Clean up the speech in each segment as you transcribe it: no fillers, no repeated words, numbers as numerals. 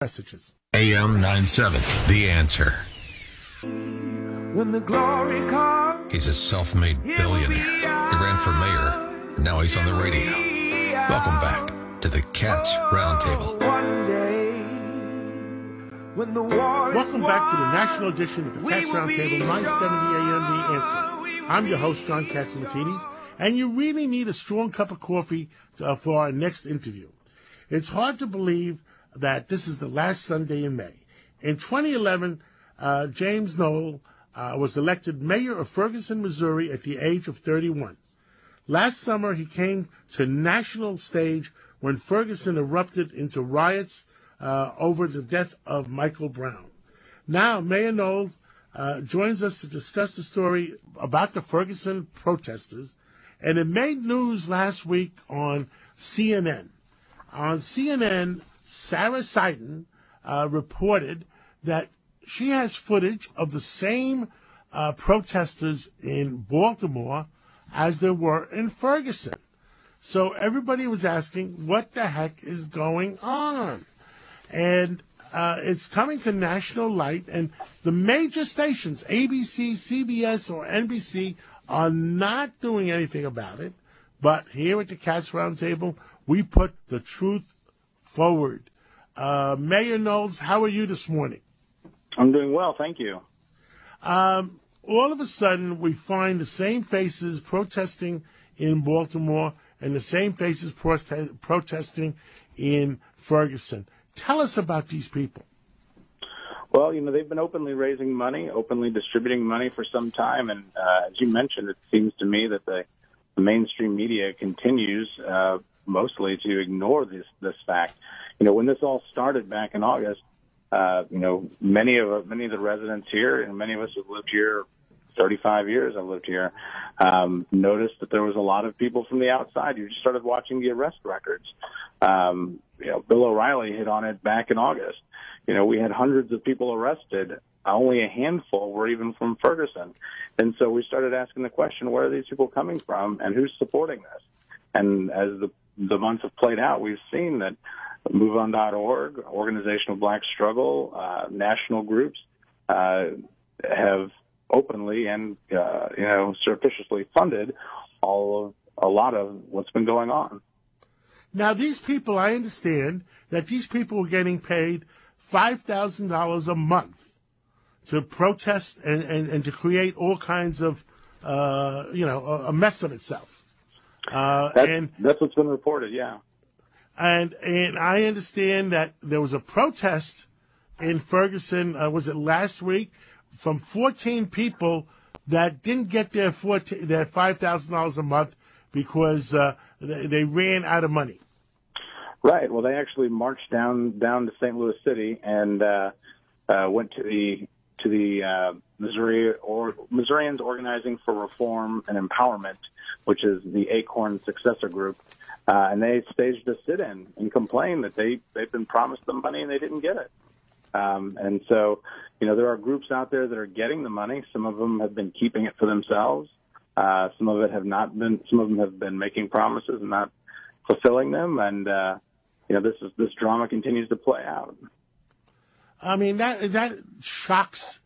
Messages. AM 97, The Answer. When the glory comes, He's a self-made billionaire. He ran for mayor. Now he's on the radio. Welcome back to the Cats Roundtable. One day, when the war is Welcome back to the won, national edition of the Cats Roundtable, 970 AM The Answer. I'm your host, John Catsimatidis, and you really need a strong cup of coffee for our next interview. It's hard to believe that this is the last Sunday in May. In 2011, James Knowles was elected mayor of Ferguson, Missouri at the age of 31. Last summer, he came to national stage when Ferguson erupted into riots over the death of Michael Brown. Now, Mayor Knowles joins us to discuss the story about the Ferguson protesters, and it made news last week on CNN. On CNN, Sarah Seiden reported that she has footage of the same protesters in Baltimore as there were in Ferguson. So everybody was asking, what the heck is going on? And it's coming to national light, and the major stations, ABC, CBS, or NBC, are not doing anything about it. But here at the Cats Roundtable, we put the truth forward. Mayor Knowles, how are you this morning? I'm doing well, thank you. All of a sudden, we find the same faces protesting in Baltimore and the same faces protesting in Ferguson. Tell us about these people. Well, they've been openly raising money, openly distributing money for some time, and as you mentioned, it seems to me that the mainstream media continues mostly to ignore this fact. When this all started back in August, many of the residents here, and many of us have lived here 35 years. I've lived here. Noticed that there was a lot of people from the outside. You just started watching the arrest records. Bill O'Reilly hit on it back in August. We had hundreds of people arrested. Only a handful were even from Ferguson. And so we started asking the question, where are these people coming from and who's supporting this? And as the months have played out, we've seen that MoveOn.org, Organization of Black Struggle, national groups have openly and surreptitiously funded a lot of what's been going on. Now, these people, I understand that these people were getting paid $5,000 a month to protest and to create all kinds of, a mess of itself. That's what's been reported, yeah. And I understand that there was a protest in Ferguson, was it last week, from 14 people that didn't get their $5,000 a month because they ran out of money. Right. Well, they actually marched down to St. Louis City and went to the Missourians Organizing for Reform and Empowerment, which is the ACORN successor group, and they staged a sit-in and complained that they've been promised the money and they didn't get it. And so, there are groups out there that are getting the money. Some of them have been keeping it for themselves. Some of it have not been. Some of them have been making promises and not fulfilling them. And this drama continues to play out. I mean, that shocks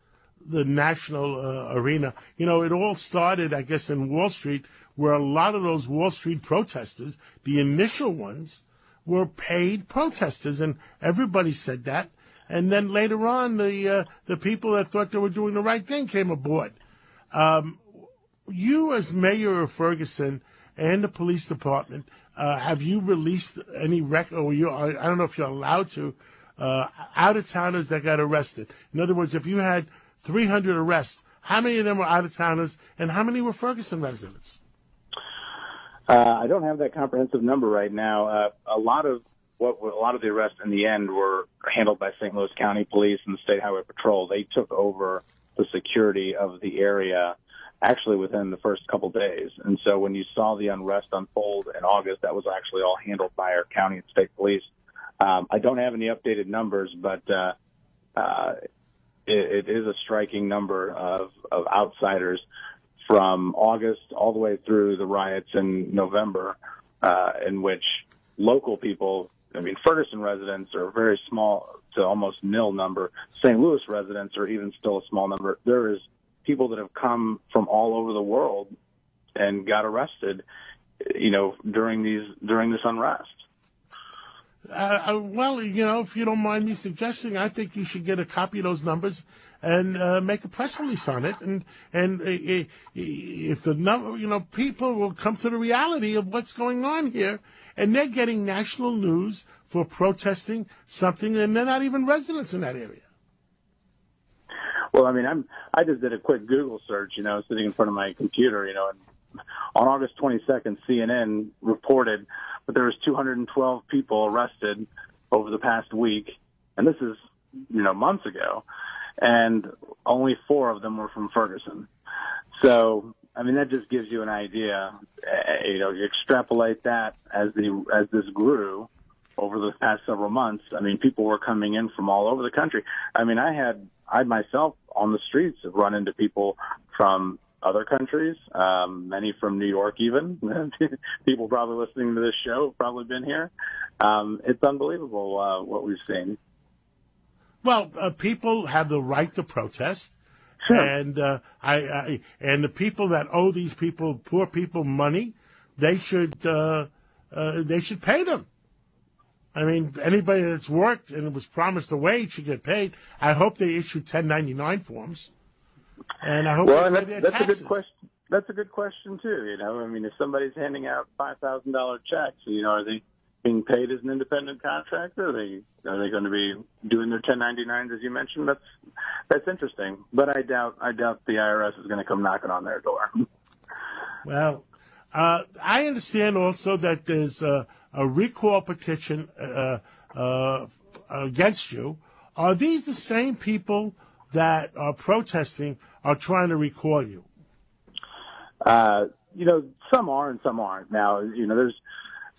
the national arena. It all started, I guess, in Wall Street, where a lot of those Wall Street protesters, the initial ones, were paid protesters, and everybody said that. And then later on, the people that thought they were doing the right thing came aboard. You, as mayor of Ferguson and the police department, have you released any record, or I don't know if you're allowed to, out-of-towners that got arrested? In other words, if you had 300 arrests, how many of them were out-of-towners, and how many were Ferguson residents? I don't have that comprehensive number right now. A lot of the arrests in the end were handled by St. Louis County Police and the State Highway Patrol. They took over the security of the area actually within the first couple days. And so when you saw the unrest unfold in August, that was actually all handled by our county and state police. I don't have any updated numbers, but it is a striking number of outsiders from August all the way through the riots in November, in which local people, Ferguson residents are a very small to almost nil number. St. Louis residents are even still a small number. There is people that have come from all over the world and got arrested, during this unrest. Well, if you don't mind me suggesting, I think you should get a copy of those numbers and make a press release on it. And if the number, people will come to the reality of what's going on here, and they're getting national news for protesting something, and they're not even residents in that area. Well, I just did a quick Google search, sitting in front of my computer, and on August 22nd, CNN reported that there was 212 people arrested over the past week, and this is, months ago, and only 4 of them were from Ferguson. So, that just gives you an idea. You extrapolate that as this grew over the past several months. People were coming in from all over the country. I myself on the streets have run into people from other countries, many from New York even. People probably listening to this show have probably been here. It's unbelievable what we've seen. Well, people have the right to protest, sure. And and the people that owe these people, poor people, money, they should pay them. Anybody that's worked and was promised a wage should get paid. I hope they issue 1099 forms. And I hope they pay their taxes. That's a good question too. If somebody's handing out $5,000 checks, are they being paid as an independent contractor? Are they going to be doing their 1099s as you mentioned? That's interesting. But I doubt the IRS is going to come knocking on their door. Well, I understand also that there's a recall petition against you. Are these the same people that are protesting are trying to recall you? Some are and some aren't. Now, there's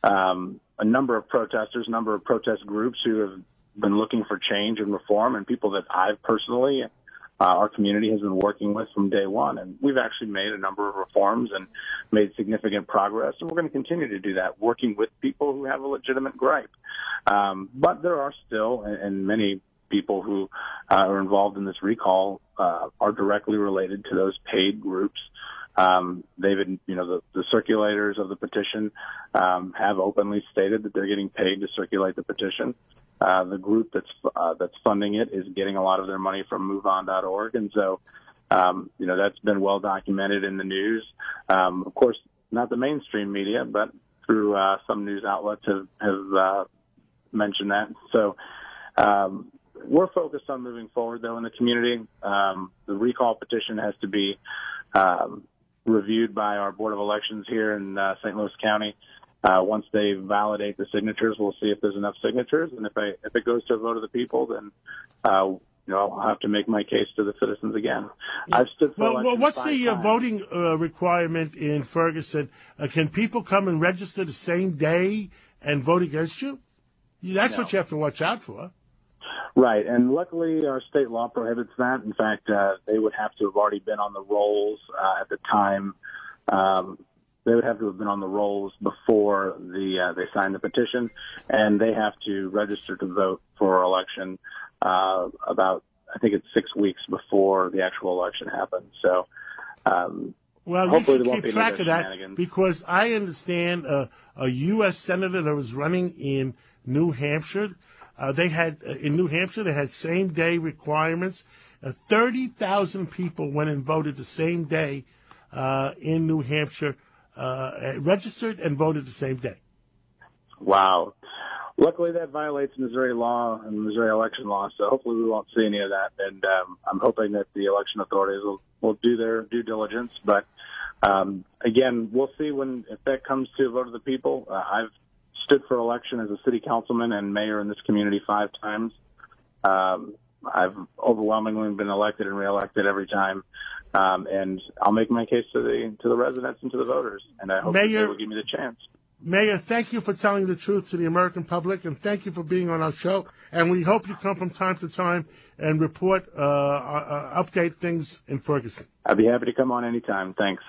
a number of protesters, a number of protest groups who have been looking for change and reform, and people that I've personally, our community has been working with from day one. And we've actually made a number of reforms and made significant progress, and we're going to continue to do that, working with people who have a legitimate gripe. But there are still, and many people who are involved in this recall are directly related to those paid groups. They've been, the circulators of the petition have openly stated that they're getting paid to circulate the petition. The group that's funding it is getting a lot of their money from MoveOn.org, and so that's been well documented in the news. Of course, not the mainstream media, but through some news outlets have mentioned that. So. We're focused on moving forward, though, in the community. The recall petition has to be reviewed by our Board of Elections here in St. Louis County. Once they validate the signatures, we'll see if there's enough signatures. And if it goes to a vote of the people, then I'll have to make my case to the citizens again. I've stood for election. Well, what's the voting requirement in Ferguson? Can people come and register the same day and vote against you? That's what you have to watch out for. Right, and luckily our state law prohibits that. In fact, they would have to have already been on the rolls at the time. They would have to have been on the rolls before they signed the petition, and they have to register to vote for election about, I think it's 6 weeks before the actual election happens. So, well, you should keep track of that, because I understand a U.S. senator that was running in New Hampshire. In New Hampshire, they had same-day requirements. 30,000 people went and voted the same day in New Hampshire, registered and voted the same day. Wow. Luckily, that violates Missouri law and Missouri election law, so hopefully we won't see any of that. And I'm hoping that the election authorities will do their due diligence. But, again, we'll see if that comes to a vote of the people. I've stood for election as a city councilman and mayor in this community 5 times. I've overwhelmingly been elected and reelected every time, and I'll make my case to the residents and to the voters, and I hope they will give me the chance. Mayor, thank you for telling the truth to the American public, and thank you for being on our show. And we hope you come from time to time and report, update things in Ferguson. I'd be happy to come on anytime. Thanks.